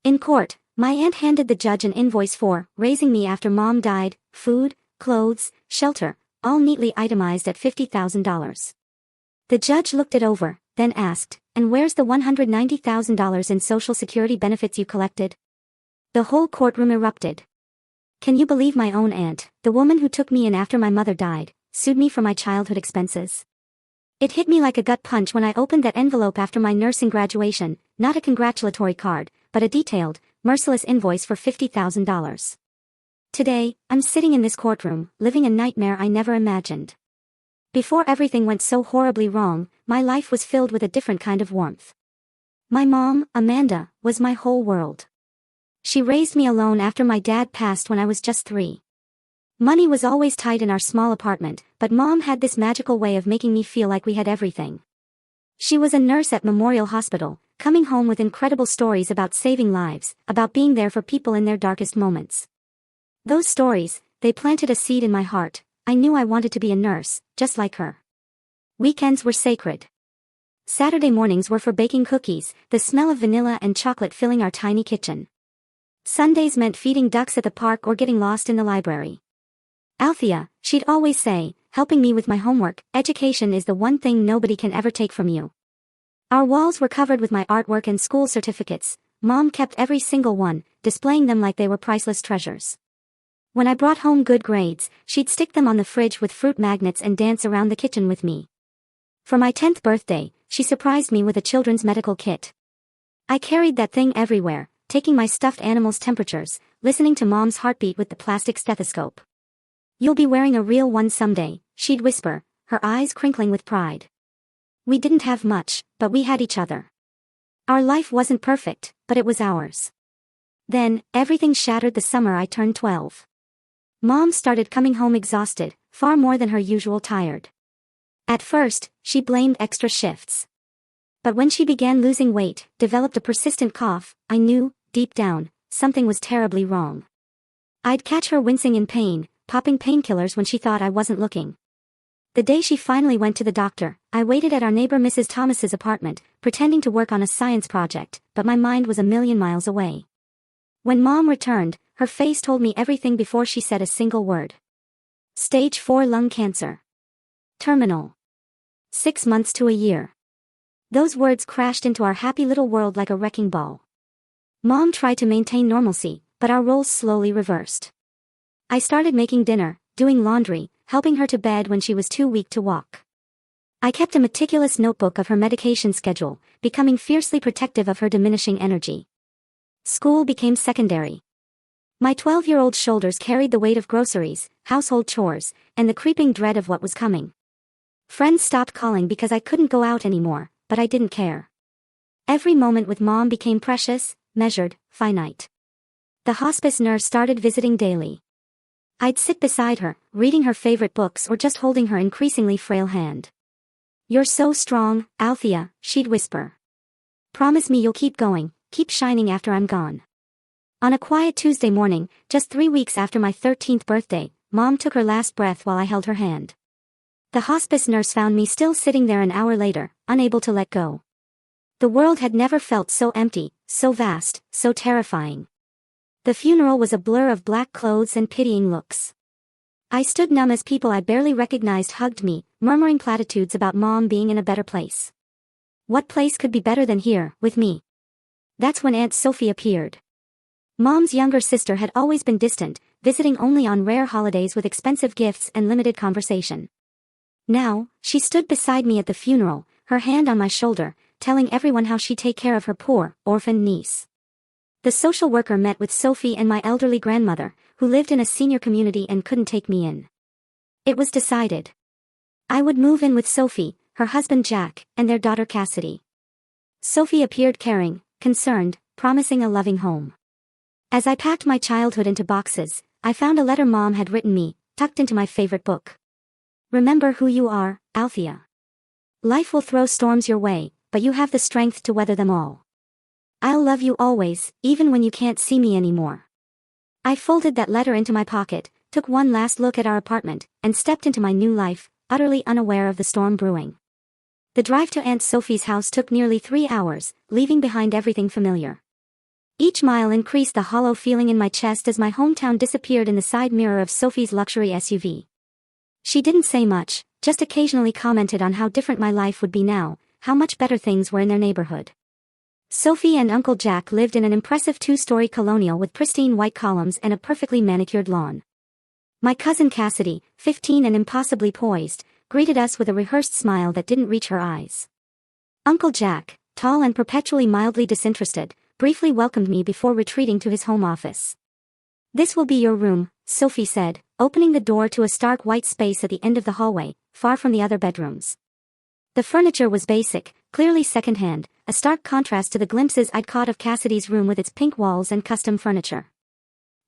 In court, my aunt handed the judge an invoice for raising me after mom died, food, clothes, shelter, all neatly itemized at $50,000. The judge looked it over, then asked, "And where's the $190,000 in Social Security benefits you collected?" The whole courtroom erupted. Can you believe my own aunt, the woman who took me in after my mother died, sued me for my childhood expenses? It hit me like a gut punch when I opened that envelope after my nursing graduation, not a congratulatory card, but a detailed, merciless invoice for $50,000. Today, I'm sitting in this courtroom, living a nightmare I never imagined. Before everything went so horribly wrong, my life was filled with a different kind of warmth. My mom, Amanda, was my whole world. She raised me alone after my dad passed when I was just 3. Money was always tight in our small apartment, but Mom had this magical way of making me feel like we had everything. She was a nurse at Memorial Hospital, coming home with incredible stories about saving lives, about being there for people in their darkest moments. Those stories, they planted a seed in my heart. I knew I wanted to be a nurse, just like her. Weekends were sacred. Saturday mornings were for baking cookies, the smell of vanilla and chocolate filling our tiny kitchen. Sundays meant feeding ducks at the park or getting lost in the library. Althea, she'd always say, helping me with my homework, education is the one thing nobody can ever take from you. Our walls were covered with my artwork and school certificates. Mom kept every single one, displaying them like they were priceless treasures. When I brought home good grades, she'd stick them on the fridge with fruit magnets and dance around the kitchen with me. For my 10th birthday, she surprised me with a children's medical kit. I carried that thing everywhere, taking my stuffed animals' temperatures, listening to Mom's heartbeat with the plastic stethoscope. "You'll be wearing a real one someday," she'd whisper, her eyes crinkling with pride. We didn't have much, but we had each other. Our life wasn't perfect, but it was ours. Then, everything shattered the summer I turned 12. Mom started coming home exhausted, far more than her usual tired. At first, she blamed extra shifts. But when she began losing weight, developed a persistent cough, I knew, deep down, something was terribly wrong. I'd catch her wincing in pain, popping painkillers when she thought I wasn't looking. The day she finally went to the doctor, I waited at our neighbor Mrs. Thomas's apartment, pretending to work on a science project, but my mind was a million miles away. When Mom returned, her face told me everything before she said a single word. Stage 4 lung cancer. Terminal. 6 months to a year. Those words crashed into our happy little world like a wrecking ball. Mom tried to maintain normalcy, but our roles slowly reversed. I started making dinner, doing laundry, helping her to bed when she was too weak to walk. I kept a meticulous notebook of her medication schedule, becoming fiercely protective of her diminishing energy. School became secondary. My 12-year-old shoulders carried the weight of groceries, household chores, and the creeping dread of what was coming. Friends stopped calling because I couldn't go out anymore, but I didn't care. Every moment with Mom became precious, measured, finite. The hospice nurse started visiting daily. I'd sit beside her, reading her favorite books or just holding her increasingly frail hand. "You're so strong, Althea," she'd whisper. "Promise me you'll keep going, keep shining after I'm gone." On a quiet Tuesday morning, just 3 weeks after my 13th birthday, Mom took her last breath while I held her hand. The hospice nurse found me still sitting there an hour later, unable to let go. The world had never felt so empty, so vast, so terrifying. The funeral was a blur of black clothes and pitying looks. I stood numb as people I barely recognized hugged me, murmuring platitudes about Mom being in a better place. What place could be better than here, with me? That's when Aunt Sophie appeared. Mom's younger sister had always been distant, visiting only on rare holidays with expensive gifts and limited conversation. Now, she stood beside me at the funeral, her hand on my shoulder, telling everyone how she'd take care of her poor, orphaned niece. The social worker met with Sophie and my elderly grandmother, who lived in a senior community and couldn't take me in. It was decided. I would move in with Sophie, her husband Jack, and their daughter Cassidy. Sophie appeared caring, concerned, promising a loving home. As I packed my childhood into boxes, I found a letter Mom had written me, tucked into my favorite book. "Remember who you are, Althea. Life will throw storms your way, but you have the strength to weather them all. I'll love you always, even when you can't see me anymore." I folded that letter into my pocket, took one last look at our apartment, and stepped into my new life, utterly unaware of the storm brewing. The drive to Aunt Sophie's house took nearly 3 hours, leaving behind everything familiar. Each mile increased the hollow feeling in my chest as my hometown disappeared in the side mirror of Sophie's luxury SUV. She didn't say much, just occasionally commented on how different my life would be now, how much better things were in their neighborhood. Sophie and Uncle Jack lived in an impressive 2-story colonial with pristine white columns and a perfectly manicured lawn. My cousin Cassidy, 15 and impossibly poised, greeted us with a rehearsed smile that didn't reach her eyes. Uncle Jack, tall and perpetually mildly disinterested, briefly welcomed me before retreating to his home office. "This will be your room," Sophie said, opening the door to a stark white space at the end of the hallway, far from the other bedrooms. The furniture was basic, clearly secondhand, a stark contrast to the glimpses I'd caught of Cassidy's room with its pink walls and custom furniture.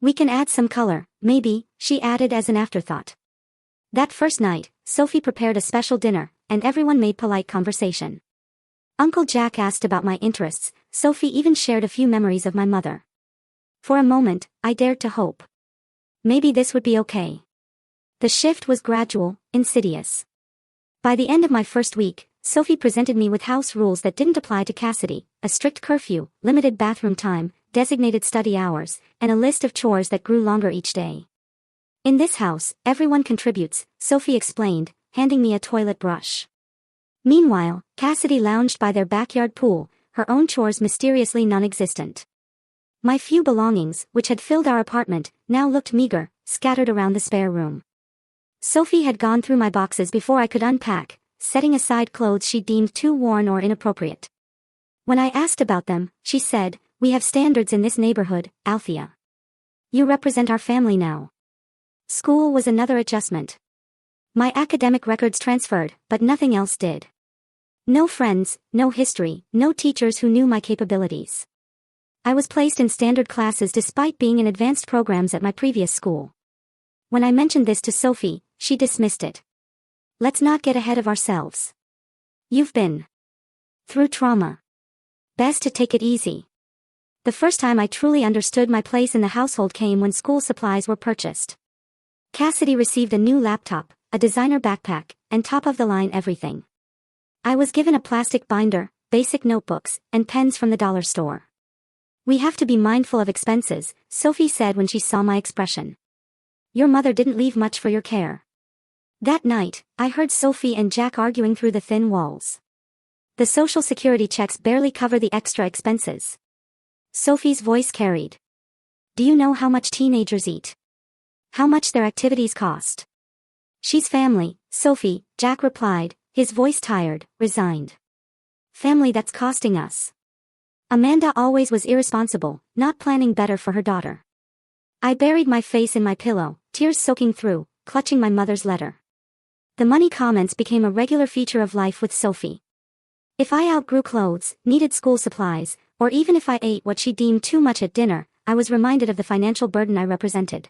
"We can add some color, maybe," she added as an afterthought. That first night, Sophie prepared a special dinner, and everyone made polite conversation. Uncle Jack asked about my interests, Sophie even shared a few memories of my mother. For a moment, I dared to hope. Maybe this would be okay. The shift was gradual, insidious. By the end of my first week, Sophie presented me with house rules that didn't apply to Cassidy: a strict curfew, limited bathroom time, designated study hours, and a list of chores that grew longer each day. "In this house, everyone contributes," Sophie explained, handing me a toilet brush. Meanwhile, Cassidy lounged by their backyard pool, her own chores mysteriously non-existent. My few belongings, which had filled our apartment, now looked meager, scattered around the spare room. Sophie had gone through my boxes before I could unpack, setting aside clothes she deemed too worn or inappropriate. When I asked about them, she said, "We have standards in this neighborhood, Althea. You represent our family now." School was another adjustment. My academic records transferred, but nothing else did. No friends, no history, no teachers who knew my capabilities. I was placed in standard classes despite being in advanced programs at my previous school. When I mentioned this to Sophie, she dismissed it. "Let's not get ahead of ourselves. You've been through trauma. Best to take it easy." The first time I truly understood my place in the household came when school supplies were purchased. Cassidy received a new laptop, a designer backpack, and top-of-the-line everything. I was given a plastic binder, basic notebooks, and pens from the dollar store. "We have to be mindful of expenses," Sophie said when she saw my expression. "Your mother didn't leave much for your care." That night, I heard Sophie and Jack arguing through the thin walls. The Social Security checks barely cover the extra expenses. Sophie's voice carried. "Do you know how much teenagers eat? How much their activities cost?" "She's family, Sophie," Jack replied, his voice tired, resigned. "Family that's costing us." Amanda always was irresponsible, not planning better for her daughter. I buried my face in my pillow, tears soaking through, clutching my mother's letter. The money comments became a regular feature of life with Sophie. If I outgrew clothes, needed school supplies, or even if I ate what she deemed too much at dinner, I was reminded of the financial burden I represented.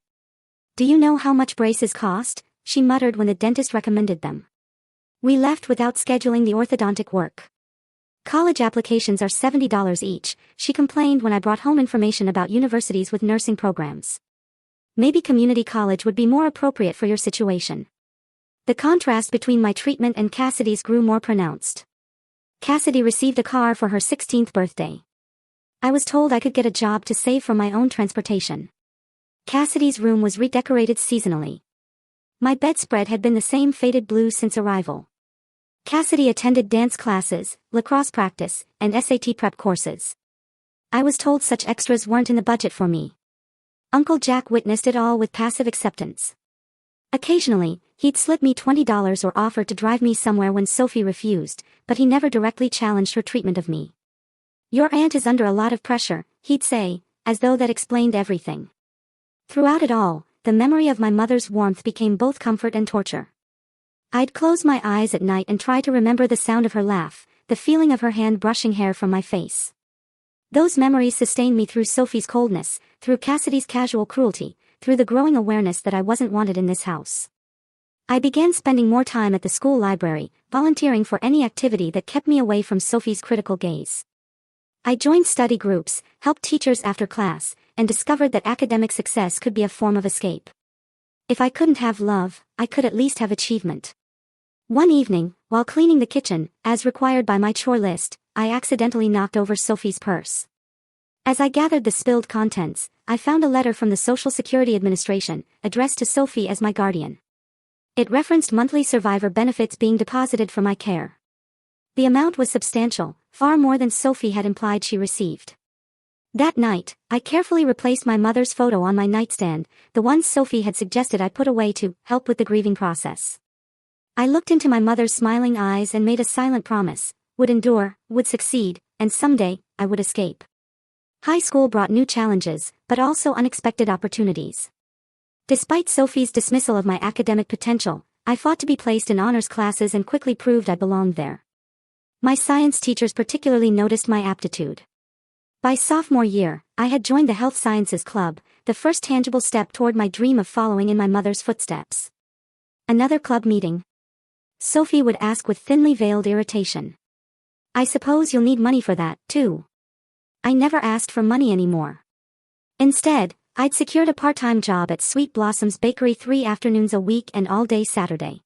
"Do you know how much braces cost?" she muttered when the dentist recommended them. We left without scheduling the orthodontic work. "College applications are $70 each, she complained when I brought home information about universities with nursing programs. "Maybe community college would be more appropriate for your situation." The contrast between my treatment and Cassidy's grew more pronounced. Cassidy received a car for her 16th birthday. I was told I could get a job to save for my own transportation. Cassidy's room was redecorated seasonally. My bedspread had been the same faded blue since arrival. Cassidy attended dance classes, lacrosse practice, and SAT prep courses. I was told such extras weren't in the budget for me. Uncle Jack witnessed it all with passive acceptance. Occasionally, he'd slip me $20 or offer to drive me somewhere when Sophie refused, but he never directly challenged her treatment of me. "Your aunt is under a lot of pressure," he'd say, as though that explained everything. Throughout it all, the memory of my mother's warmth became both comfort and torture. I'd close my eyes at night and try to remember the sound of her laugh, the feeling of her hand brushing hair from my face. Those memories sustained me through Sophie's coldness, through Cassidy's casual cruelty, through the growing awareness that I wasn't wanted in this house. I began spending more time at the school library, volunteering for any activity that kept me away from Sophie's critical gaze. I joined study groups, helped teachers after class, and discovered that academic success could be a form of escape. If I couldn't have love, I could at least have achievement. One evening, while cleaning the kitchen, as required by my chore list, I accidentally knocked over Sophie's purse. As I gathered the spilled contents, I found a letter from the Social Security Administration, addressed to Sophie as my guardian. It referenced monthly survivor benefits being deposited for my care. The amount was substantial, far more than Sophie had implied she received. That night, I carefully replaced my mother's photo on my nightstand, the one Sophie had suggested I put away to help with the grieving process. I looked into my mother's smiling eyes and made a silent promise: would endure, would succeed, and someday, I would escape. High school brought new challenges, but also unexpected opportunities. Despite Sophie's dismissal of my academic potential, I fought to be placed in honors classes and quickly proved I belonged there. My science teachers particularly noticed my aptitude. By sophomore year, I had joined the Health Sciences Club, the first tangible step toward my dream of following in my mother's footsteps. Another club meeting? Sophie would ask with thinly veiled irritation. I suppose you'll need money for that, too. I never asked for money anymore. Instead, I'd secured a part-time job at Sweet Blossom's Bakery 3 afternoons a week and all day Saturday.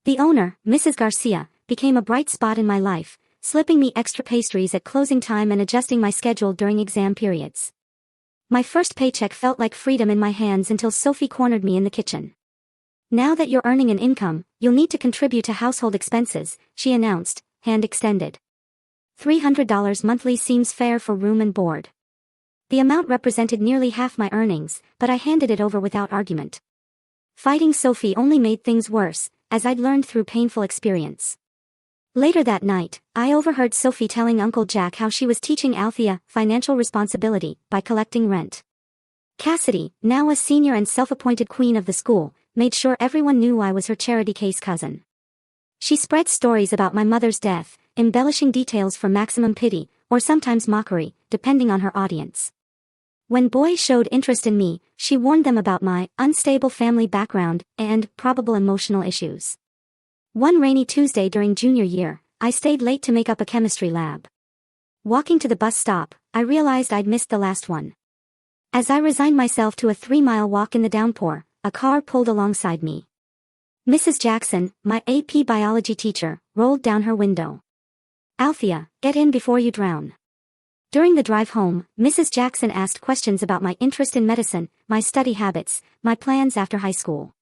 The owner, Mrs. Garcia, became a bright spot in my life, slipping me extra pastries at closing time and adjusting my schedule during exam periods. My first paycheck felt like freedom in my hands until Sophie cornered me in the kitchen. Now that you're earning an income, you'll need to contribute to household expenses, she announced, hand extended. $300 monthly seems fair for room and board. The amount represented nearly half my earnings, but I handed it over without argument. Fighting Sophie only made things worse, as I'd learned through painful experience. Later that night, I overheard Sophie telling Uncle Jack how she was teaching Althea financial responsibility by collecting rent. Cassidy, now a senior and self-appointed queen of the school, made sure everyone knew I was her charity case cousin. She spread stories about my mother's death, embellishing details for maximum pity, or sometimes mockery, depending on her audience. When boys showed interest in me, she warned them about my unstable family background and probable emotional issues. One rainy Tuesday during junior year, I stayed late to make up a chemistry lab. Walking to the bus stop, I realized I'd missed the last one. As I resigned myself to a 3-mile walk in the downpour, a car pulled alongside me. Mrs. Jackson, my AP biology teacher, rolled down her window. Althea, get in before you drown. During the drive home, Mrs. Jackson asked questions about my interest in medicine, my study habits, my plans after high school.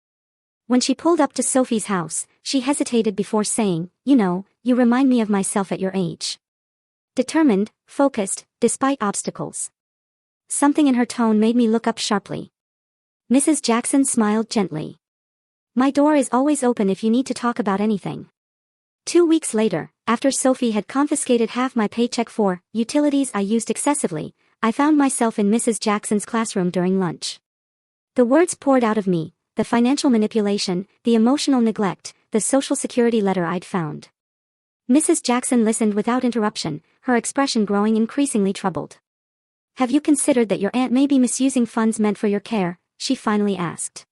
When she pulled up to Sophie's house, she hesitated before saying, you remind me of myself at your age. Determined, focused, despite obstacles. Something in her tone made me look up sharply. Mrs. Jackson smiled gently. My door is always open if you need to talk about anything. 2 weeks later, after Sophie had confiscated half my paycheck for utilities I used excessively, I found myself in Mrs. Jackson's classroom during lunch. The words poured out of me, the financial manipulation, the emotional neglect, the Social Security letter I'd found. Mrs. Jackson listened without interruption, her expression growing increasingly troubled. Have you considered that your aunt may be misusing funds meant for your care? She finally asked.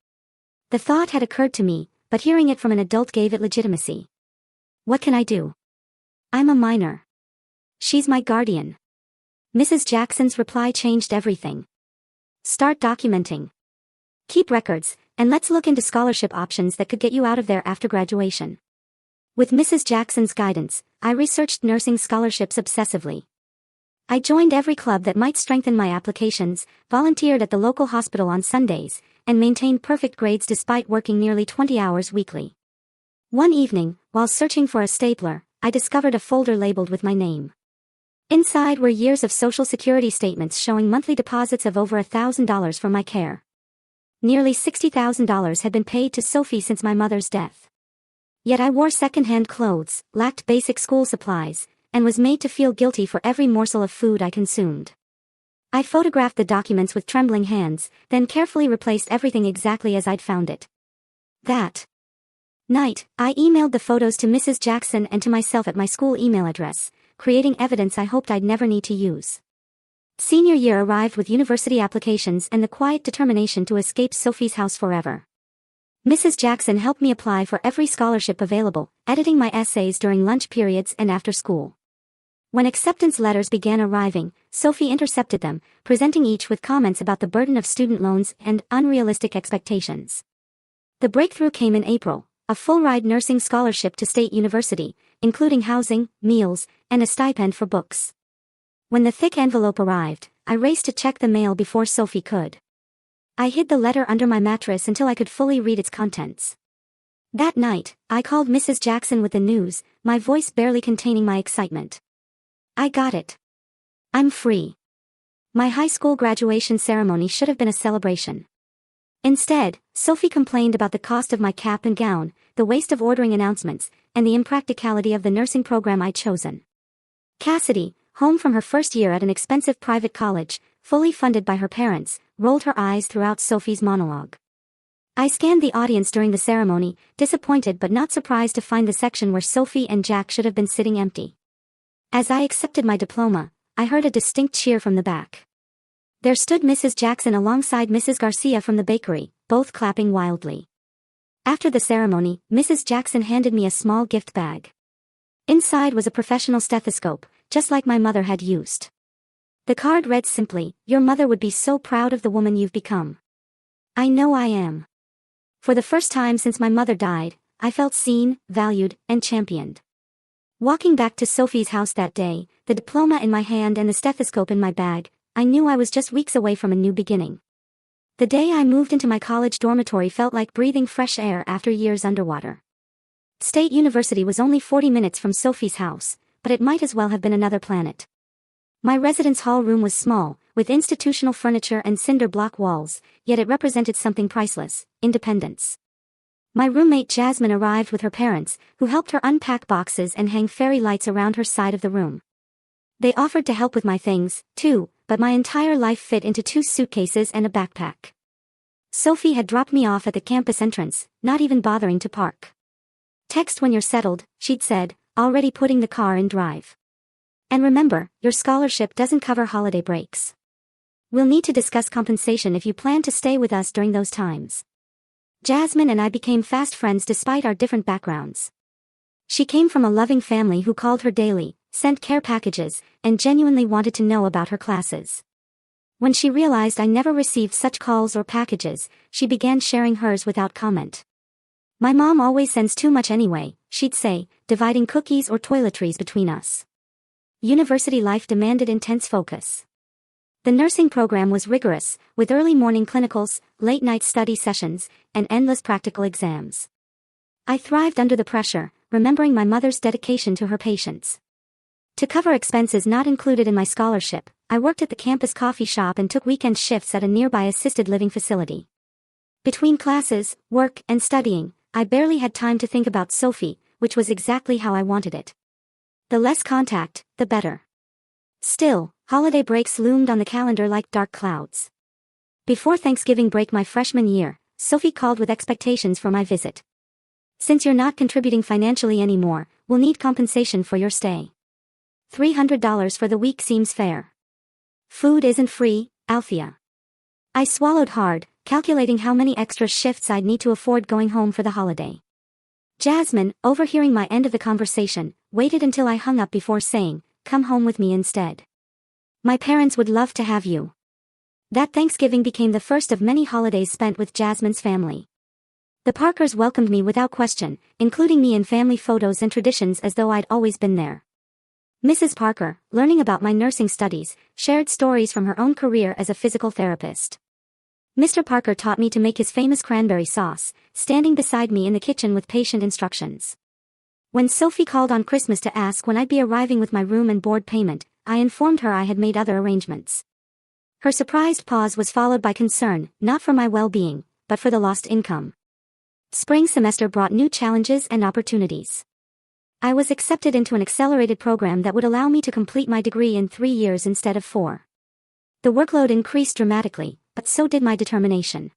The thought had occurred to me, but hearing it from an adult gave it legitimacy. What can I do? I'm a minor. She's my guardian. Mrs. Jackson's reply changed everything. Start documenting. Keep records, and let's look into scholarship options that could get you out of there after graduation. With Mrs. Jackson's guidance, I researched nursing scholarships obsessively. I joined every club that might strengthen my applications, volunteered at the local hospital on Sundays, and maintained perfect grades despite working nearly 20 hours weekly. One evening, while searching for a stapler, I discovered a folder labeled with my name. Inside were years of Social Security statements showing monthly deposits of over $1,000 for my care. Nearly $60,000 had been paid to Sophie since my mother's death. Yet I wore second-hand clothes, lacked basic school supplies, and was made to feel guilty for every morsel of food I consumed. I photographed the documents with trembling hands, then carefully replaced everything exactly as I'd found it. That night, I emailed the photos to Mrs. Jackson and to myself at my school email address, creating evidence I hoped I'd never need to use. Senior year arrived with university applications and the quiet determination to escape Sophie's house forever. Mrs. Jackson helped me apply for every scholarship available, editing my essays during lunch periods and after school. When acceptance letters began arriving, Sophie intercepted them, presenting each with comments about the burden of student loans and unrealistic expectations. The breakthrough came in April, a full-ride nursing scholarship to State University, including housing, meals, and a stipend for books. When the thick envelope arrived, I raced to check the mail before Sophie could. I hid the letter under my mattress until I could fully read its contents. That night, I called Mrs. Jackson with the news, my voice barely containing my excitement. I got it. I'm free. My high school graduation ceremony should have been a celebration. Instead, Sophie complained about the cost of my cap and gown, the waste of ordering announcements, and the impracticality of the nursing program I'd chosen. Cassidy, home from her first year at an expensive private college, fully funded by her parents, rolled her eyes throughout Sophie's monologue. I scanned the audience during the ceremony, disappointed but not surprised to find the section where Sophie and Jack should have been sitting empty. As I accepted my diploma, I heard a distinct cheer from the back. There stood Mrs. Jackson alongside Mrs. Garcia from the bakery, both clapping wildly. After the ceremony, Mrs. Jackson handed me a small gift bag. Inside was a professional stethoscope, just like my mother had used. The card read simply, "Your mother would be so proud of the woman you've become." I know I am. For the first time since my mother died, I felt seen, valued, and championed. Walking back to Sophie's house that day, the diploma in my hand and the stethoscope in my bag, I knew I was just weeks away from a new beginning. The day I moved into my college dormitory felt like breathing fresh air after years underwater. State University was only 40 minutes from Sophie's house, but it might as well have been another planet. My residence hall room was small, with institutional furniture and cinder block walls, yet it represented something priceless: independence. My roommate Jasmine arrived with her parents, who helped her unpack boxes and hang fairy lights around her side of the room. They offered to help with my things, too, but my entire life fit into 2 suitcases and a backpack. Sophie had dropped me off at the campus entrance, not even bothering to park. "Text when you're settled," she'd said, already putting the car in drive. "And remember, your scholarship doesn't cover holiday breaks. We'll need to discuss compensation if you plan to stay with us during those times." Jasmine and I became fast friends despite our different backgrounds. She came from a loving family who called her daily, sent care packages, and genuinely wanted to know about her classes. When she realized I never received such calls or packages, she began sharing hers without comment. "My mom always sends too much anyway," she'd say, dividing cookies or toiletries between us. University life demanded intense focus. The nursing program was rigorous, with early morning clinicals, late-night study sessions, and endless practical exams. I thrived under the pressure, remembering my mother's dedication to her patients. To cover expenses not included in my scholarship, I worked at the campus coffee shop and took weekend shifts at a nearby assisted living facility. Between classes, work, and studying, I barely had time to think about Sophie, which was exactly how I wanted it. The less contact, the better. Still, holiday breaks loomed on the calendar like dark clouds. Before Thanksgiving break my freshman year, Sophie called with expectations for my visit. "Since you're not contributing financially anymore, we'll need compensation for your stay. $300 for the week seems fair. Food isn't free, Althea." I swallowed hard, calculating how many extra shifts I'd need to afford going home for the holiday. Jasmine, overhearing my end of the conversation, waited until I hung up before saying, "Come home with me instead. My parents would love to have you." That Thanksgiving became the first of many holidays spent with Jasmine's family. The Parkers welcomed me without question, including me in family photos and traditions as though I'd always been there. Mrs. Parker, learning about my nursing studies, shared stories from her own career as a physical therapist. Mr. Parker taught me to make his famous cranberry sauce, standing beside me in the kitchen with patient instructions. When Sophie called on Christmas to ask when I'd be arriving with my room and board payment, I informed her I had made other arrangements. Her surprised pause was followed by concern, not for my well-being, but for the lost income. Spring semester brought new challenges and opportunities. I was accepted into an accelerated program that would allow me to complete my degree in 3 years instead of 4. The workload increased dramatically, but so did my determination.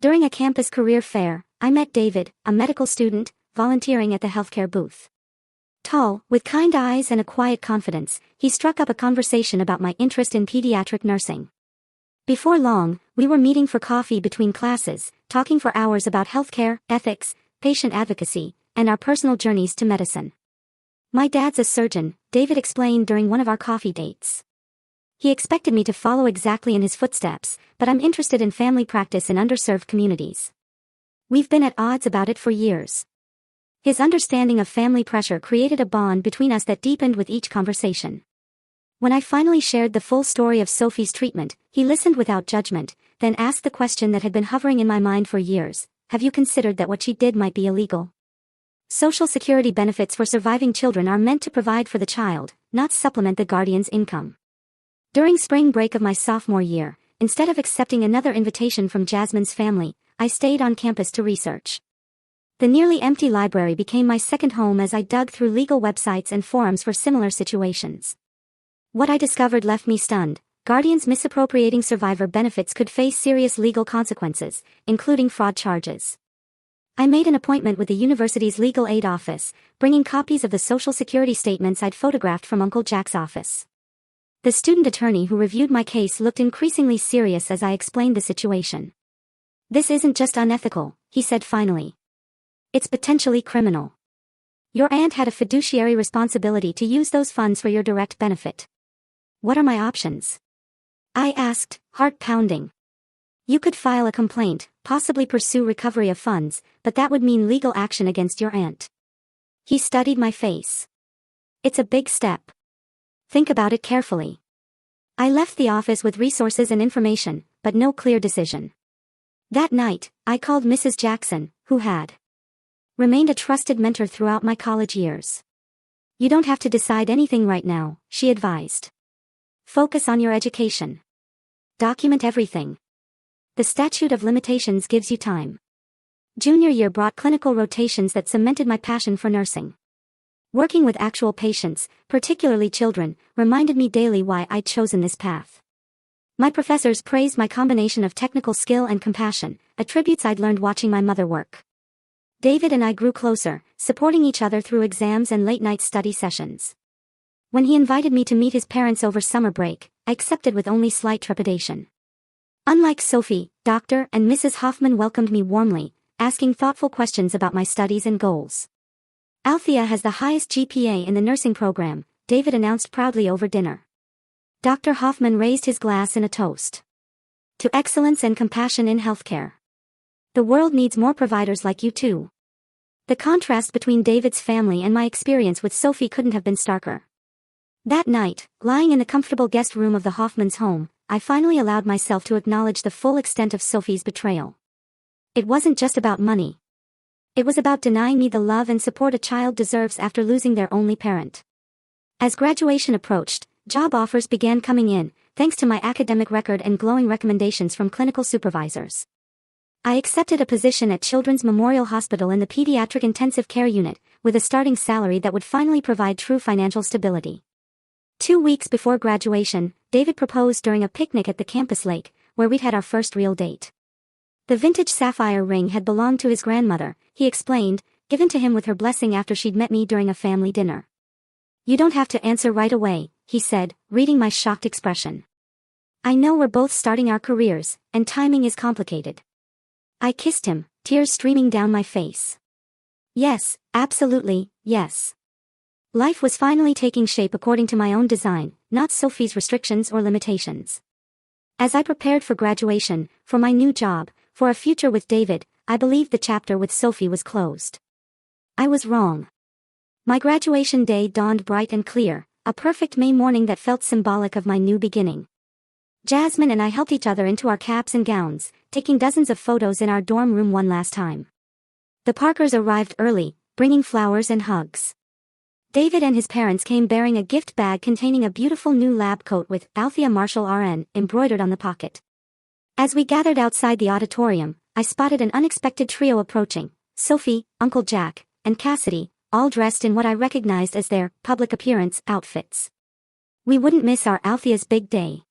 During a campus career fair, I met David, a medical student, volunteering at the healthcare booth. Tall, with kind eyes and a quiet confidence, he struck up a conversation about my interest in pediatric nursing. Before long, we were meeting for coffee between classes, talking for hours about healthcare, ethics, patient advocacy, and our personal journeys to medicine. "My dad's a surgeon," David explained during one of our coffee dates. He expected me to follow exactly in his footsteps, but I'm interested in family practice in underserved communities. We've been at odds about it for years. His understanding of family pressure created a bond between us that deepened with each conversation. When I finally shared the full story of Sophie's treatment, he listened without judgment, then asked the question that had been hovering in my mind for years: have you considered that what she did might be illegal? Social Security benefits for surviving children are meant to provide for the child, not supplement the guardian's income. During spring break of my sophomore year, instead of accepting another invitation from Jasmine's family, I stayed on campus to research. The nearly empty library became my second home as I dug through legal websites and forums for similar situations. What I discovered left me stunned. Guardians misappropriating survivor benefits could face serious legal consequences, including fraud charges. I made an appointment with the university's legal aid office, bringing copies of the Social Security statements I'd photographed from Uncle Jack's office. The student attorney who reviewed my case looked increasingly serious as I explained the situation. "This isn't just unethical," he said finally. "It's potentially criminal. Your aunt had a fiduciary responsibility to use those funds for your direct benefit. What are my options?" I asked, heart pounding. "You could file a complaint, possibly pursue recovery of funds, but that would mean legal action against your aunt." He studied my face. "It's a big step. Think about it carefully." I left the office with resources and information, but no clear decision. That night, I called Mrs. Jackson, who had remained a trusted mentor throughout my college years. "You don't have to decide anything right now," she advised. "Focus on your education. Document everything. The statute of limitations gives you time." Junior year brought clinical rotations that cemented my passion for nursing. Working with actual patients, particularly children, reminded me daily why I'd chosen this path. My professors praised my combination of technical skill and compassion, attributes I'd learned watching my mother work. David and I grew closer, supporting each other through exams and late-night study sessions. When he invited me to meet his parents over summer break, I accepted with only slight trepidation. Unlike Sophie, Dr. and Mrs. Hoffman welcomed me warmly, asking thoughtful questions about my studies and goals. "Althea has the highest GPA in the nursing program," David announced proudly over dinner. Dr. Hoffman raised his glass in a toast. "To excellence and compassion in healthcare. The world needs more providers like you too." The contrast between David's family and my experience with Sophie couldn't have been starker. That night, lying in the comfortable guest room of the Hoffmans' home, I finally allowed myself to acknowledge the full extent of Sophie's betrayal. It wasn't just about money. It was about denying me the love and support a child deserves after losing their only parent. As graduation approached, job offers began coming in, thanks to my academic record and glowing recommendations from clinical supervisors. I accepted a position at Children's Memorial Hospital in the Pediatric Intensive Care Unit, with a starting salary that would finally provide true financial stability. 2 weeks before graduation, David proposed during a picnic at the campus lake, where we'd had our first real date. The vintage sapphire ring had belonged to his grandmother, he explained, given to him with her blessing after she'd met me during a family dinner. "You don't have to answer right away," he said, reading my shocked expression. "I know we're both starting our careers, and timing is complicated." I kissed him, tears streaming down my face. Yes, absolutely, yes. Life was finally taking shape according to my own design, not Sophie's restrictions or limitations. As I prepared for graduation, for my new job, for a future with David, I believed the chapter with Sophie was closed. I was wrong. My graduation day dawned bright and clear, a perfect May morning that felt symbolic of my new beginning. Jasmine and I helped each other into our caps and gowns, taking dozens of photos in our dorm room one last time. The Parkers arrived early, bringing flowers and hugs. David and his parents came bearing a gift bag containing a beautiful new lab coat with Althea Marshall RN embroidered on the pocket. As we gathered outside the auditorium, I spotted an unexpected trio approaching: Sophie, Uncle Jack, and Cassidy, all dressed in what I recognized as their public appearance outfits. "We wouldn't miss our Althea's big day,"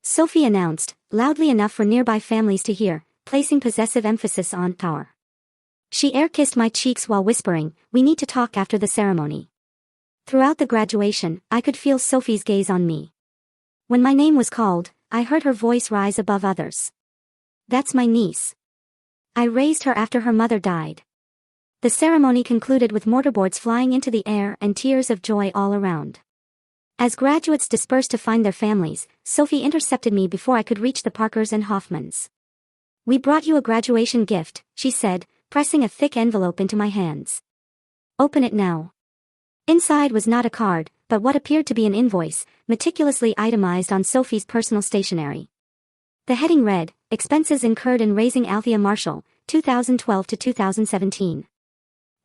Sophie announced, loudly enough for nearby families to hear, placing possessive emphasis on our. She air-kissed my cheeks while whispering, "We need to talk after the ceremony." Throughout the graduation, I could feel Sophie's gaze on me. When my name was called, I heard her voice rise above others. "That's my niece. I raised her after her mother died." The ceremony concluded with mortarboards flying into the air and tears of joy all around. As graduates dispersed to find their families, Sophie intercepted me before I could reach the Parkers and Hoffmans. "We brought you a graduation gift," she said, pressing a thick envelope into my hands. "Open it now." Inside was not a card, but what appeared to be an invoice, meticulously itemized on Sophie's personal stationery. The heading read, Expenses incurred in raising Althea Marshall, 2012 to 2017.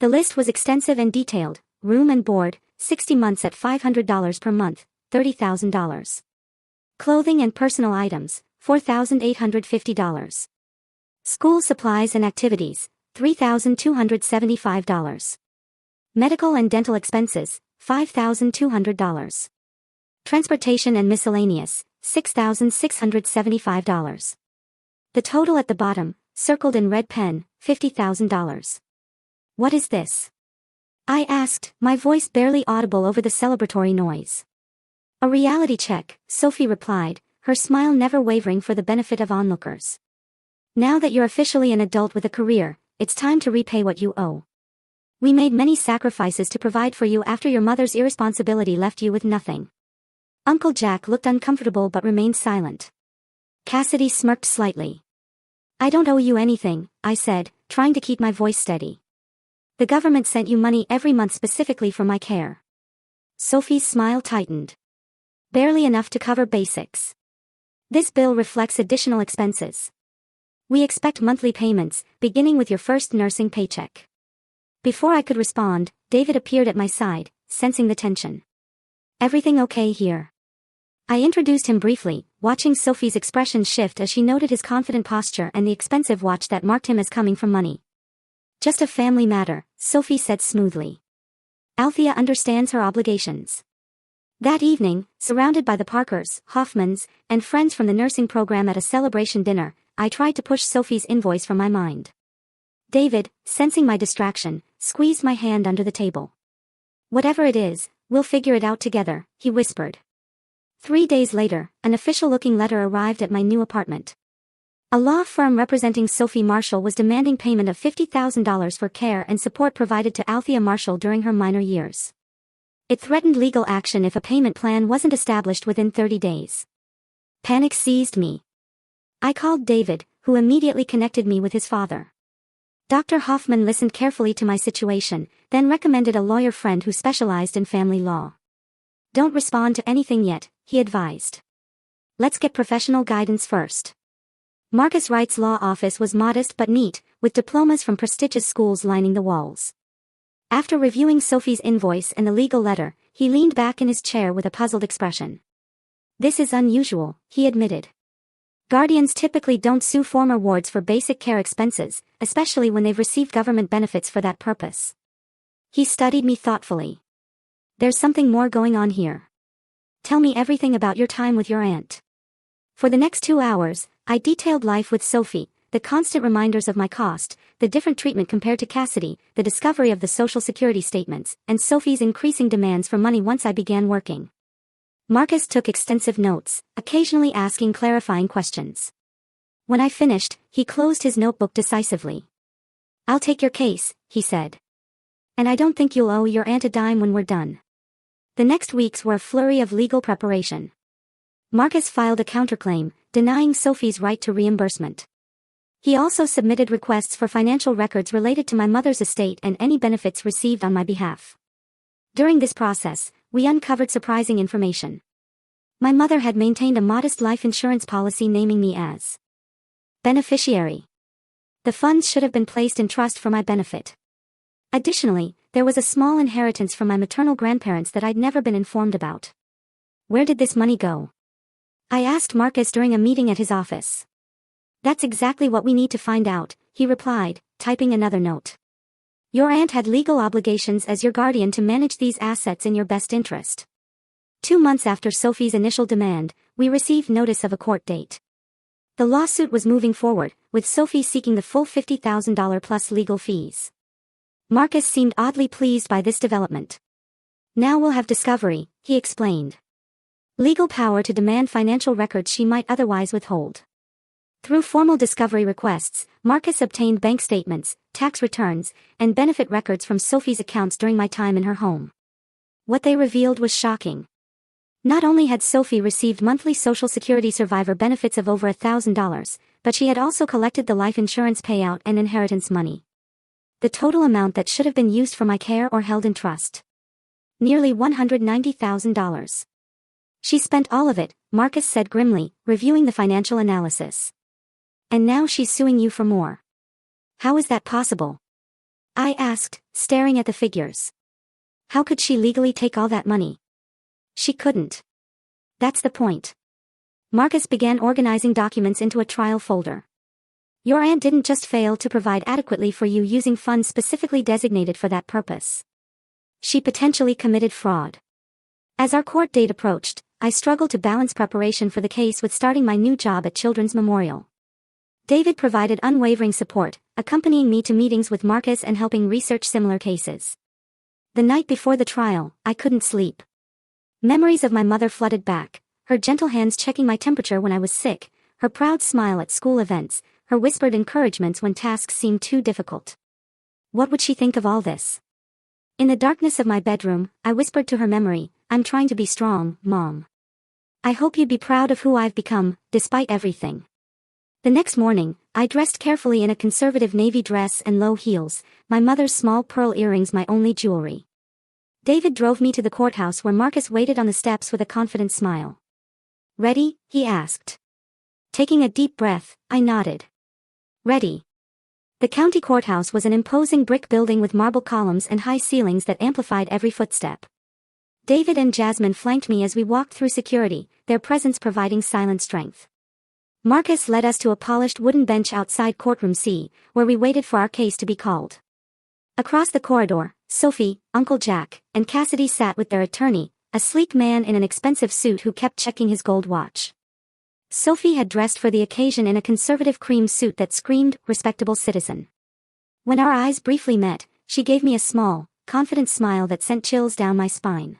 The list was extensive and detailed: room and board, 60 months at $500 per month, $30,000. Clothing and personal items, $4,850. School supplies and activities, $3,275. Medical and dental expenses, $5,200. Transportation and miscellaneous, $6,675. The total at the bottom, circled in red pen, $50,000. What is this? I asked, my voice barely audible over the celebratory noise. A reality check, Sophie replied, her smile never wavering for the benefit of onlookers. Now that you're officially an adult with a career, it's time to repay what you owe. We made many sacrifices to provide for you after your mother's irresponsibility left you with nothing. Uncle Jack looked uncomfortable but remained silent. Cassidy smirked slightly. I don't owe you anything, I said, trying to keep my voice steady. The government sent you money every month specifically for my care. Sophie's smile tightened. Barely enough to cover basics. This bill reflects additional expenses. We expect monthly payments, beginning with your first nursing paycheck. Before I could respond, David appeared at my side, sensing the tension. Everything okay here? I introduced him briefly, watching Sophie's expression shift as she noted his confident posture and the expensive watch that marked him as coming from money. Just a family matter, Sophie said smoothly. Althea understands her obligations. That evening, surrounded by the Parkers, Hoffmans, and friends from the nursing program at a celebration dinner, I tried to push Sophie's invoice from my mind. David, sensing my distraction, squeezed my hand under the table. Whatever it is, we'll figure it out together, he whispered. 3 days later, an official-looking letter arrived at my new apartment. A law firm representing Sophie Marshall was demanding payment of $50,000 for care and support provided to Althea Marshall during her minor years. It threatened legal action if a payment plan wasn't established within 30 days. Panic seized me. I called David, who immediately connected me with his father. Dr. Hoffman listened carefully to my situation, then recommended a lawyer friend who specialized in family law. Don't respond to anything yet, he advised. Let's get professional guidance first. Marcus Wright's law office was modest but neat, with diplomas from prestigious schools lining the walls. After reviewing Sophie's invoice and the legal letter, he leaned back in his chair with a puzzled expression. This is unusual, he admitted. Guardians typically don't sue former wards for basic care expenses, especially when they've received government benefits for that purpose. He studied me thoughtfully. There's something more going on here. Tell me everything about your time with your aunt. For the next 2 hours, I detailed life with Sophie, the constant reminders of my cost, the different treatment compared to Cassidy, the discovery of the Social Security statements, and Sophie's increasing demands for money once I began working. Marcus took extensive notes, occasionally asking clarifying questions. When I finished, he closed his notebook decisively. I'll take your case, he said. And I don't think you'll owe your aunt a dime when we're done. The next weeks were a flurry of legal preparation. Marcus filed a counterclaim, denying Sophie's right to reimbursement. He also submitted requests for financial records related to my mother's estate and any benefits received on my behalf. During this process, we uncovered surprising information. My mother had maintained a modest life insurance policy naming me as beneficiary. The funds should have been placed in trust for my benefit. Additionally, there was a small inheritance from my maternal grandparents that I'd never been informed about. Where did this money go? I asked Marcus during a meeting at his office. That's exactly what we need to find out, he replied, typing another note. Your aunt had legal obligations as your guardian to manage these assets in your best interest. 2 months after Sophie's initial demand, we received notice of a court date. The lawsuit was moving forward, with Sophie seeking the full $50,000 plus legal fees. Marcus seemed oddly pleased by this development. Now we'll have discovery, he explained. Legal power to demand financial records she might otherwise withhold. Through formal discovery requests, Marcus obtained bank statements, tax returns, and benefit records from Sophie's accounts during my time in her home. What they revealed was shocking. Not only had Sophie received monthly Social Security survivor benefits of over $1,000, but she had also collected the life insurance payout and inheritance money. The total amount that should have been used for my care or held in trust. Nearly $190,000. She spent all of it, Marcus said grimly, reviewing the financial analysis. And now she's suing you for more. How is that possible? I asked, staring at the figures. How could she legally take all that money? She couldn't. That's the point. Marcus began organizing documents into a trial folder. Your aunt didn't just fail to provide adequately for you using funds specifically designated for that purpose. She potentially committed fraud. As our court date approached, I struggled to balance preparation for the case with starting my new job at Children's Memorial. David provided unwavering support, accompanying me to meetings with Marcus and helping research similar cases. The night before the trial, I couldn't sleep. Memories of my mother flooded back, her gentle hands checking my temperature when I was sick, her proud smile at school events, her whispered encouragements when tasks seemed too difficult. What would she think of all this? In the darkness of my bedroom, I whispered to her memory, I'm trying to be strong, Mom. I hope you'd be proud of who I've become, despite everything. The next morning, I dressed carefully in a conservative navy dress and low heels, my mother's small pearl earrings my only jewelry. David drove me to the courthouse where Marcus waited on the steps with a confident smile. Ready? He asked. Taking a deep breath, I nodded. Ready. The county courthouse was an imposing brick building with marble columns and high ceilings that amplified every footstep. David and Jasmine flanked me as we walked through security, their presence providing silent strength. Marcus led us to a polished wooden bench outside courtroom C, where we waited for our case to be called. Across the corridor, Sophie, Uncle Jack, and Cassidy sat with their attorney, a sleek man in an expensive suit who kept checking his gold watch. Sophie had dressed for the occasion in a conservative cream suit that screamed, respectable citizen. When our eyes briefly met, she gave me a small, confident smile that sent chills down my spine.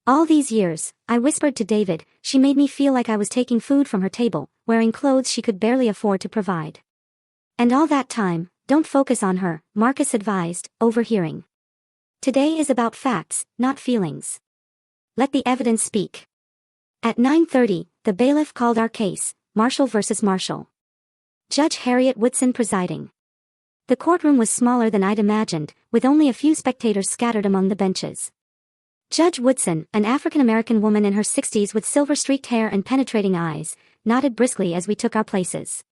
All these years, I whispered to David, she made me feel like I was taking food from her table, wearing clothes she could barely afford to provide. And all that time, don't focus on her, Marcus advised, overhearing. Today is about facts, not feelings. Let the evidence speak. At 9:30, the bailiff called our case, Marshall versus Marshall. Judge Harriet Woodson presiding. The courtroom was smaller than I'd imagined, with only a few spectators scattered among the benches. Judge Woodson, an African-American woman in her 60s with silver-streaked hair and penetrating eyes, nodded briskly as we took our places.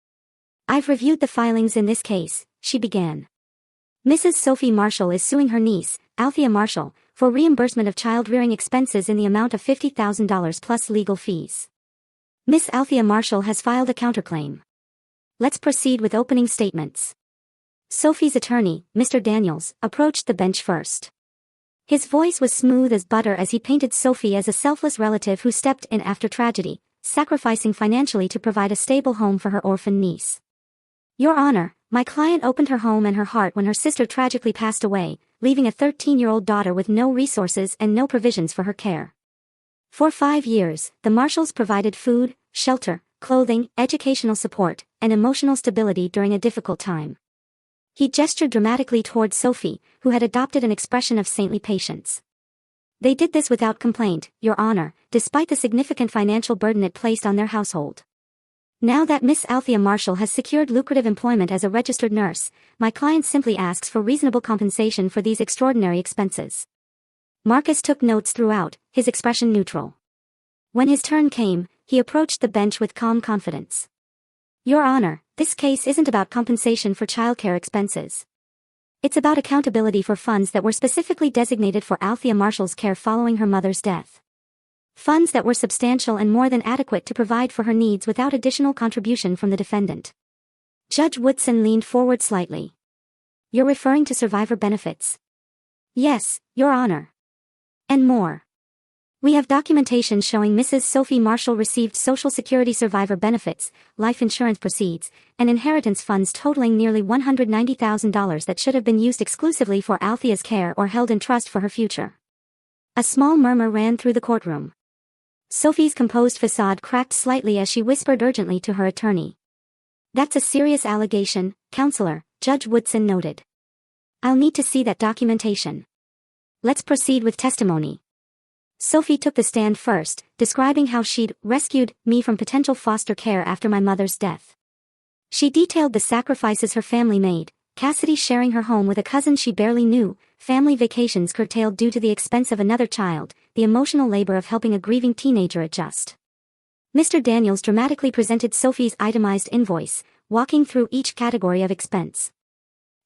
I've reviewed the filings in this case, she began. Mrs. Sophie Marshall is suing her niece, Althea Marshall, for reimbursement of child-rearing expenses in the amount of $50,000 plus legal fees. Miss Althea Marshall has filed a counterclaim. Let's proceed with opening statements. Sophie's attorney, Mr. Daniels, approached the bench first. His voice was smooth as butter as he painted Sophie as a selfless relative who stepped in after tragedy, sacrificing financially to provide a stable home for her orphan niece. Your Honor, my client opened her home and her heart when her sister tragically passed away, leaving a 13-year-old daughter with no resources and no provisions for her care. For 5 years, the Marshalls provided food, shelter, clothing, educational support, and emotional stability during a difficult time. He gestured dramatically toward Sophie, who had adopted an expression of saintly patience. They did this without complaint, Your Honor, despite the significant financial burden it placed on their household. Now that Miss Althea Marshall has secured lucrative employment as a registered nurse, my client simply asks for reasonable compensation for these extraordinary expenses. Marcus took notes throughout, his expression neutral. When his turn came, he approached the bench with calm confidence. Your Honor, this case isn't about compensation for childcare expenses. It's about accountability for funds that were specifically designated for Althea Marshall's care following her mother's death. Funds that were substantial and more than adequate to provide for her needs without additional contribution from the defendant. Judge Woodson leaned forward slightly. You're referring to survivor benefits? Yes, Your Honor. And more. We have documentation showing Mrs. Sophie Marshall received Social Security survivor benefits, life insurance proceeds, and inheritance funds totaling nearly $190,000 that should have been used exclusively for Althea's care or held in trust for her future. A small murmur ran through the courtroom. Sophie's composed facade cracked slightly as she whispered urgently to her attorney. That's a serious allegation, Counselor, Judge Woodson noted. I'll need to see that documentation. Let's proceed with testimony. Sophie took the stand first, describing how she'd rescued me from potential foster care after my mother's death. She detailed the sacrifices her family made, Cassidy sharing her home with a cousin she barely knew, family vacations curtailed due to the expense of another child, the emotional labor of helping a grieving teenager adjust. Mr. Daniels dramatically presented Sophie's itemized invoice, walking through each category of expense.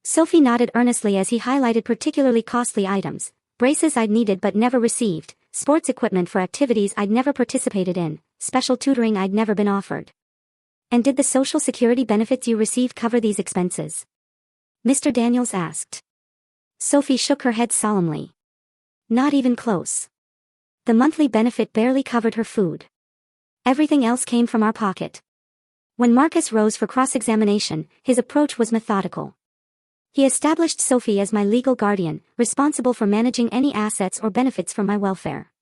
Sophie nodded earnestly as he highlighted particularly costly items: braces I'd needed but never received, sports equipment for activities I'd never participated in, special tutoring I'd never been offered. And did the Social Security benefits you received cover these expenses? Mr. Daniels asked. Sophie shook her head solemnly. Not even close. The monthly benefit barely covered her food. Everything else came from our pocket. When Marcus rose for cross-examination, his approach was methodical. He established Sophie as my legal guardian, responsible for managing any assets or benefits for my welfare.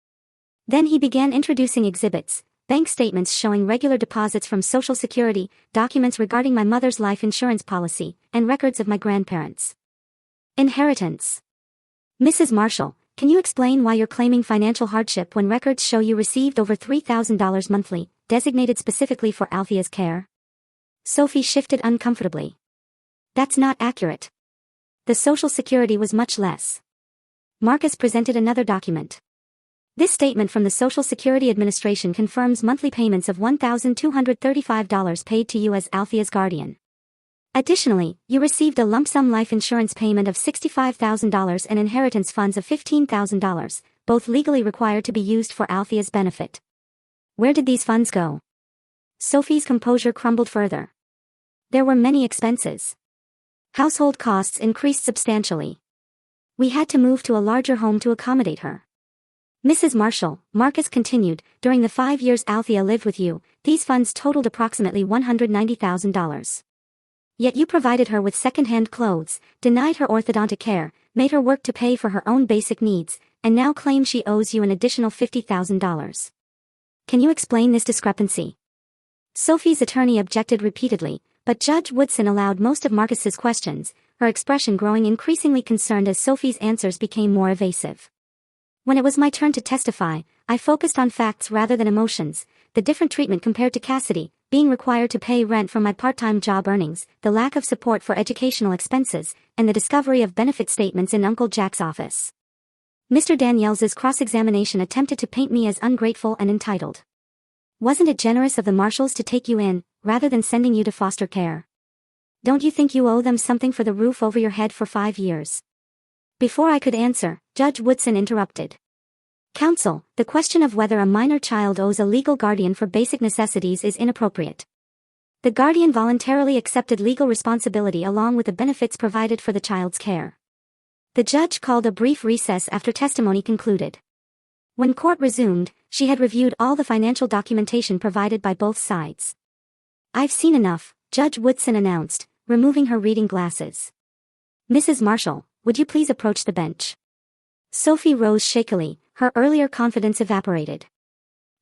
Then he began introducing exhibits: bank statements showing regular deposits from Social Security, documents regarding my mother's life insurance policy, and records of my grandparents. Inheritance. Mrs. Marshall, can you explain why you're claiming financial hardship when records show you received over $3,000 monthly, designated specifically for Althea's care? Sophie shifted uncomfortably. That's not accurate. The Social Security was much less. Marcus presented another document. This statement from the Social Security Administration confirms monthly payments of $1,235 paid to you as Althea's guardian. Additionally, you received a lump sum life insurance payment of $65,000 and inheritance funds of $15,000, both legally required to be used for Althea's benefit. Where did these funds go? Sophie's composure crumbled further. There were many expenses. Household costs increased substantially. We had to move to a larger home to accommodate her. Mrs. Marshall, Marcus continued, during the 5 years Althea lived with you, these funds totaled approximately $190,000. Yet you provided her with second-hand clothes, denied her orthodontic care, made her work to pay for her own basic needs, and now claim she owes you an additional $50,000. Can you explain this discrepancy? Sophie's attorney objected repeatedly, but Judge Woodson allowed most of Marcus's questions, her expression growing increasingly concerned as Sophie's answers became more evasive. When it was my turn to testify, I focused on facts rather than emotions: the different treatment compared to Cassidy, being required to pay rent from my part-time job earnings, the lack of support for educational expenses, and the discovery of benefit statements in Uncle Jack's office. Mr. Daniels's cross-examination attempted to paint me as ungrateful and entitled. Wasn't it generous of the Marshalls to take you in, rather than sending you to foster care? Don't you think you owe them something for the roof over your head for 5 years? Before I could answer, Judge Woodson interrupted. Counsel, the question of whether a minor child owes a legal guardian for basic necessities is inappropriate. The guardian voluntarily accepted legal responsibility along with the benefits provided for the child's care. The judge called a brief recess after testimony concluded. When court resumed, she had reviewed all the financial documentation provided by both sides. I've seen enough, Judge Woodson announced, removing her reading glasses. Mrs. Marshall, would you please approach the bench? Sophie rose shakily, her earlier confidence evaporated.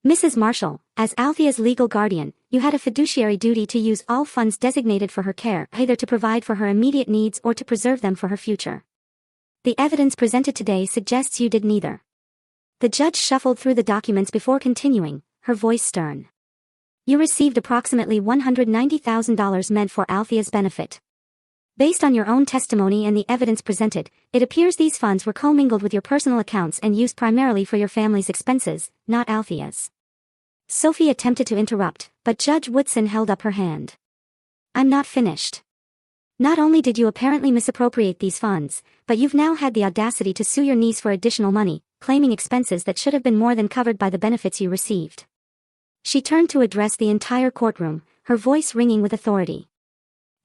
Mrs. Marshall, as Althea's legal guardian, you had a fiduciary duty to use all funds designated for her care either to provide for her immediate needs or to preserve them for her future. The evidence presented today suggests you did neither. The judge shuffled through the documents before continuing, her voice stern. You received approximately $190,000 meant for Althea's benefit. Based on your own testimony and the evidence presented, it appears these funds were commingled with your personal accounts and used primarily for your family's expenses, not Althea's. Sophie attempted to interrupt, but Judge Woodson held up her hand. I'm not finished. Not only did you apparently misappropriate these funds, but you've now had the audacity to sue your niece for additional money, claiming expenses that should have been more than covered by the benefits you received. She turned to address the entire courtroom, her voice ringing with authority.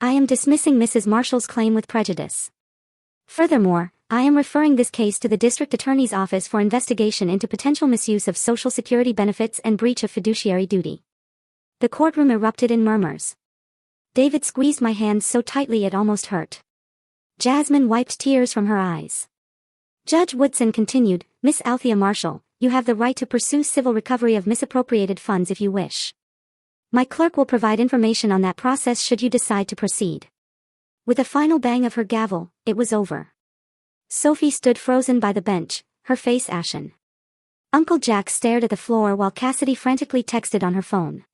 I am dismissing Mrs. Marshall's claim with prejudice. Furthermore, I am referring this case to the District Attorney's Office for investigation into potential misuse of Social Security benefits and breach of fiduciary duty. The courtroom erupted in murmurs. David squeezed my hand so tightly it almost hurt. Jasmine wiped tears from her eyes. Judge Woodson continued, Miss Althea Marshall, you have the right to pursue civil recovery of misappropriated funds if you wish. My clerk will provide information on that process should you decide to proceed. With a final bang of her gavel, it was over. Sophie stood frozen by the bench, her face ashen. Uncle Jack stared at the floor while Cassidy frantically texted on her phone.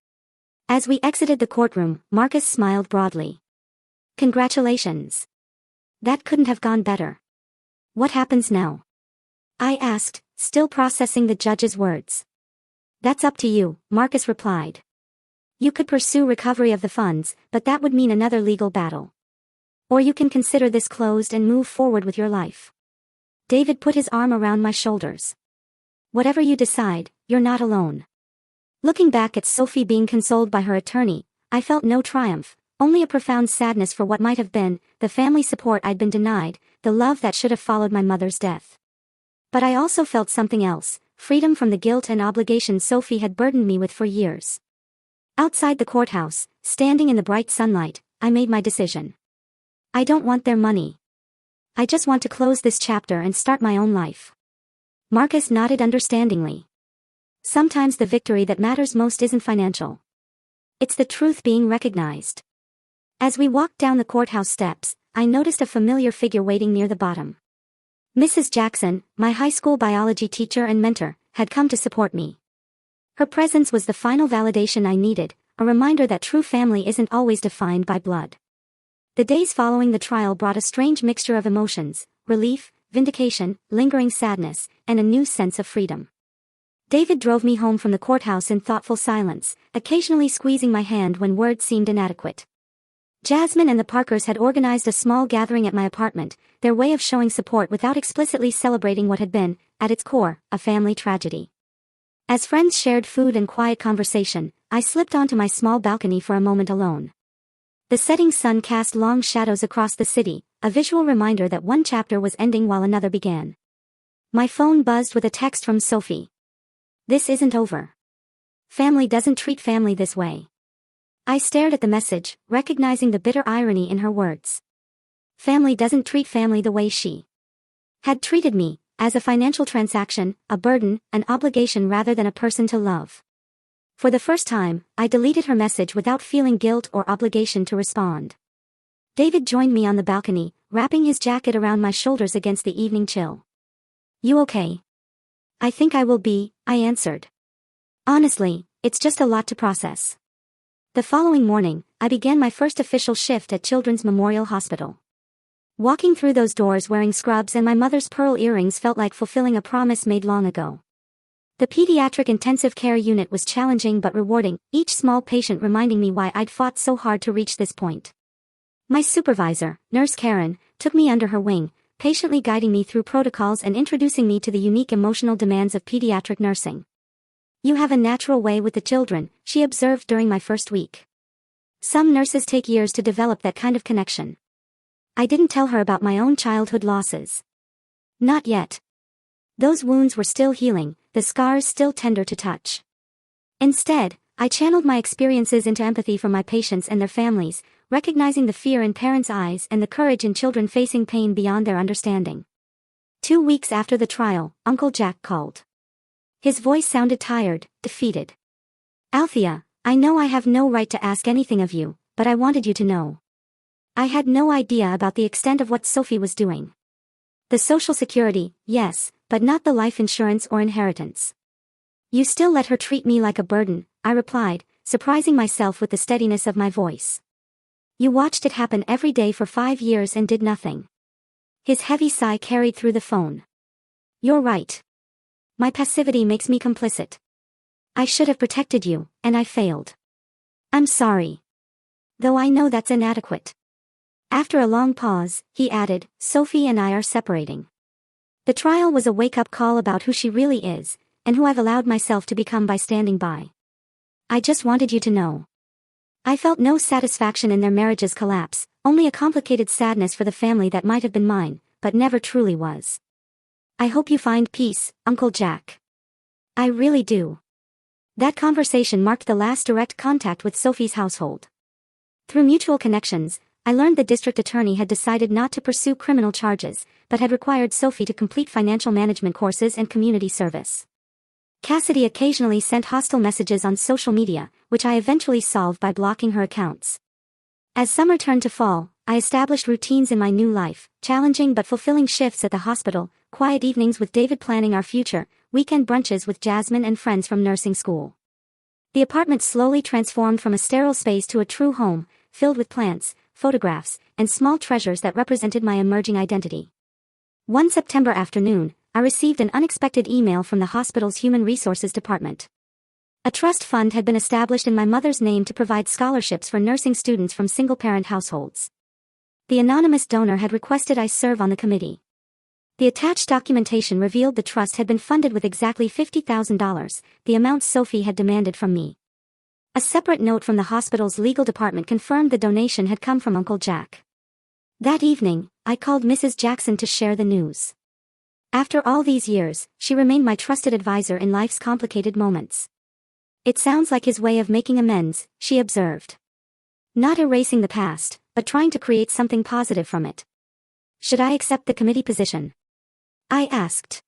As we exited the courtroom, Marcus smiled broadly. Congratulations. That couldn't have gone better. What happens now? I asked, still processing the judge's words. That's up to you, Marcus replied. You could pursue recovery of the funds, but that would mean another legal battle. Or you can consider this closed and move forward with your life. David put his arm around my shoulders. Whatever you decide, you're not alone. Looking back at Sophie being consoled by her attorney, I felt no triumph, only a profound sadness for what might have been, the family support I'd been denied, the love that should have followed my mother's death. But I also felt something else, freedom from the guilt and obligation Sophie had burdened me with for years. Outside the courthouse, standing in the bright sunlight, I made my decision. I don't want their money. I just want to close this chapter and start my own life. Marcus nodded understandingly. Sometimes the victory that matters most isn't financial. It's the truth being recognized. As we walked down the courthouse steps, I noticed a familiar figure waiting near the bottom. Mrs. Jackson, my high school biology teacher and mentor, had come to support me. Her presence was the final validation I needed, a reminder that true family isn't always defined by blood. The days following the trial brought a strange mixture of emotions, relief, vindication, lingering sadness, and a new sense of freedom. David drove me home from the courthouse in thoughtful silence, occasionally squeezing my hand when words seemed inadequate. Jasmine and the Parkers had organized a small gathering at my apartment, their way of showing support without explicitly celebrating what had been, at its core, a family tragedy. As friends shared food and quiet conversation, I slipped onto my small balcony for a moment alone. The setting sun cast long shadows across the city, a visual reminder that one chapter was ending while another began. My phone buzzed with a text from Sophie. This isn't over. Family doesn't treat family this way. I stared at the message, recognizing the bitter irony in her words. Family doesn't treat family the way she had treated me, as a financial transaction, a burden, an obligation rather than a person to love. For the first time, I deleted her message without feeling guilt or obligation to respond. David joined me on the balcony, wrapping his jacket around my shoulders against the evening chill. You okay? I think I will be, I answered. Honestly, it's just a lot to process. The following morning, I began my first official shift at Children's Memorial Hospital. Walking through those doors wearing scrubs and my mother's pearl earrings felt like fulfilling a promise made long ago. The pediatric intensive care unit was challenging but rewarding, each small patient reminding me why I'd fought so hard to reach this point. My supervisor, Nurse Karen, took me under her wing, patiently guiding me through protocols and introducing me to the unique emotional demands of pediatric nursing. You have a natural way with the children, she observed during my first week. Some nurses take years to develop that kind of connection. I didn't tell her about my own childhood losses. Not yet. Those wounds were still healing, the scars still tender to touch. Instead, I channeled my experiences into empathy for my patients and their families, recognizing the fear in parents' eyes and the courage in children facing pain beyond their understanding. 2 weeks after the trial, Uncle Jack called. His voice sounded tired, defeated. Althea, I know I have no right to ask anything of you, but I wanted you to know. I had no idea about the extent of what Sophie was doing. The Social Security, yes, but not the life insurance or inheritance. You still let her treat me like a burden, I replied, surprising myself with the steadiness of my voice. You watched it happen every day for 5 years and did nothing. His heavy sigh carried through the phone. You're right. My passivity makes me complicit. I should have protected you, and I failed. I'm sorry. Though I know that's inadequate. After a long pause, he added, Sophie and I are separating. The trial was a wake-up call about who she really is, and who I've allowed myself to become by standing by. I just wanted you to know. I felt no satisfaction in their marriage's collapse, only a complicated sadness for the family that might have been mine, but never truly was. I hope you find peace, Uncle Jack. I really do. That conversation marked the last direct contact with Sophie's household. Through mutual connections, I learned the district attorney had decided not to pursue criminal charges, but had required Sophie to complete financial management courses and community service. Cassidy occasionally sent hostile messages on social media, which I eventually solved by blocking her accounts. As summer turned to fall, I established routines in my new life, challenging but fulfilling shifts at the hospital, quiet evenings with David planning our future, weekend brunches with Jasmine and friends from nursing school. The apartment slowly transformed from a sterile space to a true home, filled with plants, photographs, and small treasures that represented my emerging identity. One September afternoon, I received an unexpected email from the hospital's Human Resources Department. A trust fund had been established in my mother's name to provide scholarships for nursing students from single-parent households. The anonymous donor had requested I serve on the committee. The attached documentation revealed the trust had been funded with exactly $50,000, the amount Sophie had demanded from me. A separate note from the hospital's legal department confirmed the donation had come from Uncle Jack. That evening, I called Mrs. Jackson to share the news. After all these years, she remained my trusted advisor in life's complicated moments. "It sounds like his way of making amends," she observed. "Not erasing the past, but trying to create something positive from it." "Should I accept the committee position?" I asked.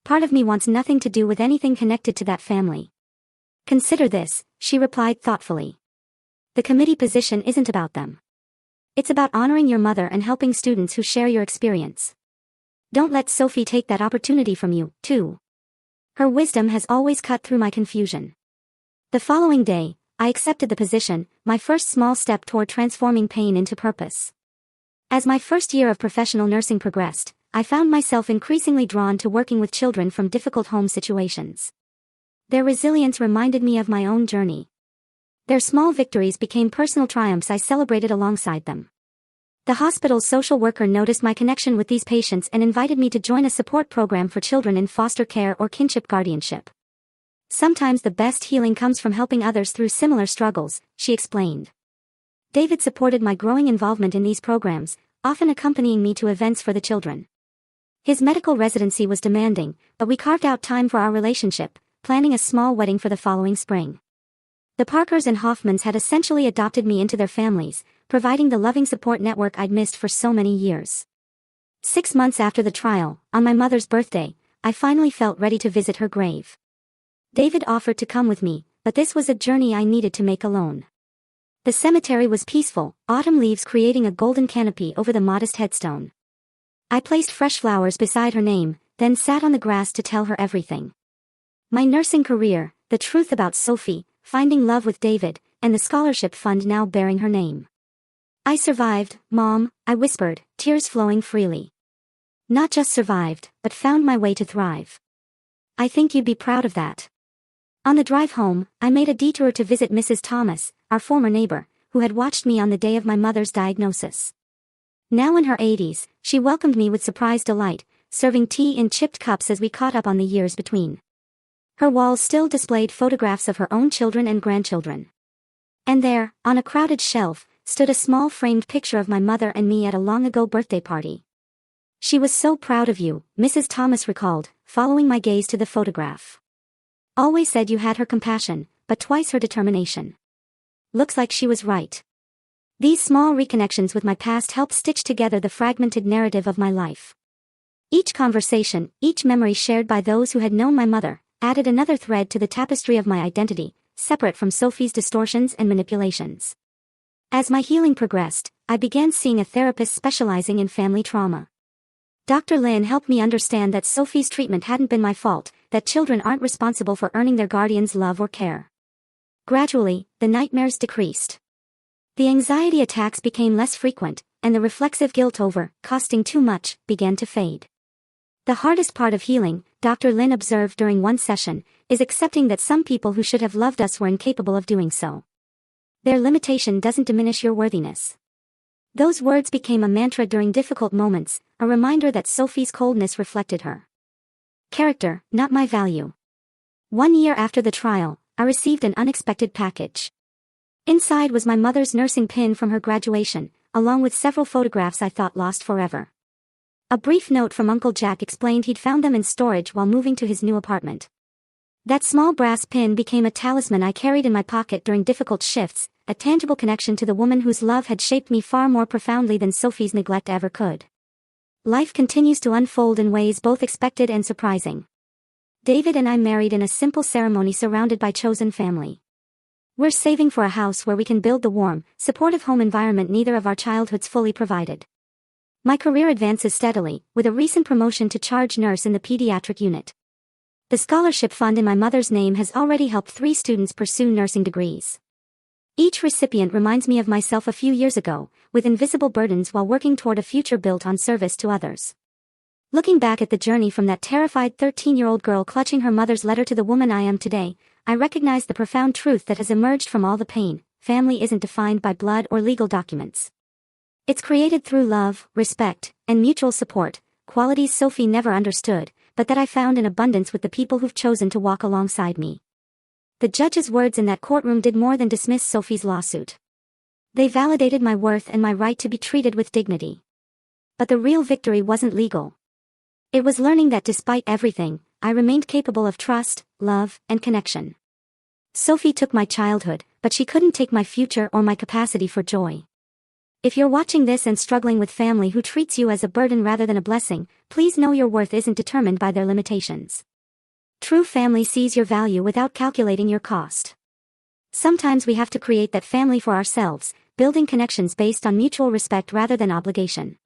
"Part of me wants nothing to do with anything connected to that family." "Consider this," she replied thoughtfully. "The committee position isn't about them. It's about honoring your mother and helping students who share your experience. Don't let Sophie take that opportunity from you, too. Her wisdom has always cut through my confusion." The following day, I accepted the position, my first small step toward transforming pain into purpose. As my first year of professional nursing progressed, I found myself increasingly drawn to working with children from difficult home situations. Their resilience reminded me of my own journey. Their small victories became personal triumphs I celebrated alongside them. The hospital's social worker noticed my connection with these patients and invited me to join a support program for children in foster care or kinship guardianship. "Sometimes the best healing comes from helping others through similar struggles," she explained. David supported my growing involvement in these programs, often accompanying me to events for the children. His medical residency was demanding, but we carved out time for our relationship, planning a small wedding for the following spring. The Parkers and Hoffmans had essentially adopted me into their families, providing the loving support network I'd missed for so many years. 6 months after the trial, on my mother's birthday, I finally felt ready to visit her grave. David offered to come with me, but this was a journey I needed to make alone. The cemetery was peaceful, autumn leaves creating a golden canopy over the modest headstone. I placed fresh flowers beside her name, then sat on the grass to tell her everything. My nursing career, the truth about Sophie, finding love with David, and the scholarship fund now bearing her name. "I survived, Mom," I whispered, tears flowing freely. "Not just survived, but found my way to thrive. I think you'd be proud of that." On the drive home, I made a detour to visit Mrs. Thomas, our former neighbor, who had watched me on the day of my mother's diagnosis. Now in her 80s, she welcomed me with surprised delight, serving tea in chipped cups as we caught up on the years between. Her walls still displayed photographs of her own children and grandchildren. And there, on a crowded shelf, stood a small framed picture of my mother and me at a long-ago birthday party. "She was so proud of you," Mrs. Thomas recalled, following my gaze to the photograph. "Always said you had her compassion, but twice her determination." Looks like she was right. These small reconnections with my past helped stitch together the fragmented narrative of my life. Each conversation, each memory shared by those who had known my mother, added another thread to the tapestry of my identity, separate from Sophie's distortions and manipulations. As my healing progressed, I began seeing a therapist specializing in family trauma. Dr. Lin helped me understand that Sophie's treatment hadn't been my fault, that children aren't responsible for earning their guardians' love or care. Gradually, the nightmares decreased. The anxiety attacks became less frequent, and the reflexive guilt over costing too much began to fade. The hardest part of healing, Dr. Lin observed during one session, is accepting that some people who should have loved us were incapable of doing so. Their limitation doesn't diminish your worthiness. Those words became a mantra during difficult moments, a reminder that Sophie's coldness reflected her character, not my value. 1 year after the trial, I received an unexpected package. Inside was my mother's nursing pin from her graduation, along with several photographs I thought lost forever. A brief note from Uncle Jack explained he'd found them in storage while moving to his new apartment. That small brass pin became a talisman I carried in my pocket during difficult shifts, a tangible connection to the woman whose love had shaped me far more profoundly than Sophie's neglect ever could. Life continues to unfold in ways both expected and surprising. David and I married in a simple ceremony surrounded by chosen family. We're saving for a house where we can build the warm, supportive home environment neither of our childhoods fully provided. My career advances steadily, with a recent promotion to charge nurse in the pediatric unit. The scholarship fund in my mother's name has already helped 3 students pursue nursing degrees. Each recipient reminds me of myself a few years ago, with invisible burdens while working toward a future built on service to others. Looking back at the journey from that terrified 13-year-old girl clutching her mother's letter to the woman I am today, I recognize the profound truth that has emerged from all the pain. Family isn't defined by blood or legal documents. It's created through love, respect, and mutual support, qualities Sophie never understood, but that I found in abundance with the people who've chosen to walk alongside me. The judge's words in that courtroom did more than dismiss Sophie's lawsuit. They validated my worth and my right to be treated with dignity. But the real victory wasn't legal. It was learning that despite everything, I remained capable of trust, love, and connection. Sophie took my childhood, but she couldn't take my future or my capacity for joy. If you're watching this and struggling with family who treats you as a burden rather than a blessing, please know your worth isn't determined by their limitations. True family sees your value without calculating your cost. Sometimes we have to create that family for ourselves, building connections based on mutual respect rather than obligation.